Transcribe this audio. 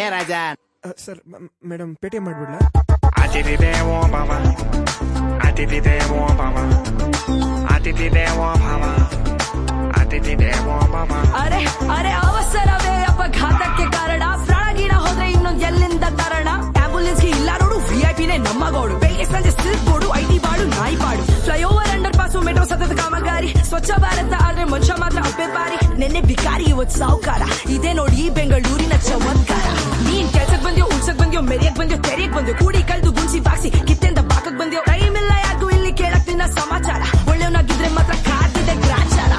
ಏ ರಾಜ sir madam Paytm ಮಾಡ್ಬಿಡ್ಲಾ? ಅತಿಥಿ ದೇವೋ ಭವ, ಅತಿಥಿ ದೇವೋ ಭವ, ಅತಿಥಿ ದೇವೋ ಭವ, ಅತಿಥಿ ದೇವೋ ಭವ. ಅರೆ ಅರೆ ಅವಸರವೇ ಅಪಘಾತಕ್ಕೆ ಕಾರಣ. ಪ್ರಾಣಗಿನ ಹೋದ್ರೆ ಇನ್ನೊಂದ್ ಎಲ್ಲಿಂದ ತರಣ? ಆಂಬುಲೆನ್ಸ್ ಇಲ್ಲ ನೋಡು, ವಿಐಪಿನೇ ನಮ್ಮ ಗೋಡು. ಬೆಳಿಗ್ಗೆ ಸಂಜೆ ಸಿಲ್ಕ್ ಬೋರ್ಡು, ಐಟಿ ಬಾಡು, ನಾಯಿ ಪಾಡು. ಫ್ಲೈಓವರ್ ಅಂಡರ್ ಪಾಸು, ಮೆಟ್ರೋ ಸತತ ಕಾಮಗಾರಿ. ಸ್ವಚ್ಛ ಭಾರತ ಆದ್ರೆ ಮನುಷ್ಯ ಮಾತ್ರ ಅಪ್ಪೆಪಾರಿ. ನೆನ್ನೆ ಬಿಕಾರಿ ಇವತ್ತು ಸಾವುಕಾರ. ಇದೇ ನೋಡಿ ಬೆಂಗಳೂರಿನ ಚಮತ್ಕಾರ. ನೀನ್ ಕೆಲ್ಸಕ್ ಬಂದ್ಯೋ, ಉಳ್ಸಕ್ ಬಂದ್ಯೋ, ಮೆರಿಯಕ್ ಬಂದ್ಯೋ, ತೆರೆಯಕ್ ಬಂದ್ಯೋ, ಕೂಡಿ ಕಳ್ದು ಗುಣಸಿ ಬಾಕ್ಸಿ ಕಿತ್ತೆಂದ ಬಾಕಕ್ ಬಂದ್ಯೋ. ಟೈಮ್ ಇಲ್ಲ ಯಾಕೂ ಇಲ್ಲಿ ಕೇಳಕ್ ನಿನ್ನ ಸಮಾಚಾರ. ಒಳ್ಳೆಯವನಾಗಿದ್ರೆ ಮಾತ್ರ ಕಾಡ್ತಿದೆ ಗ್ರಾಚಾರ.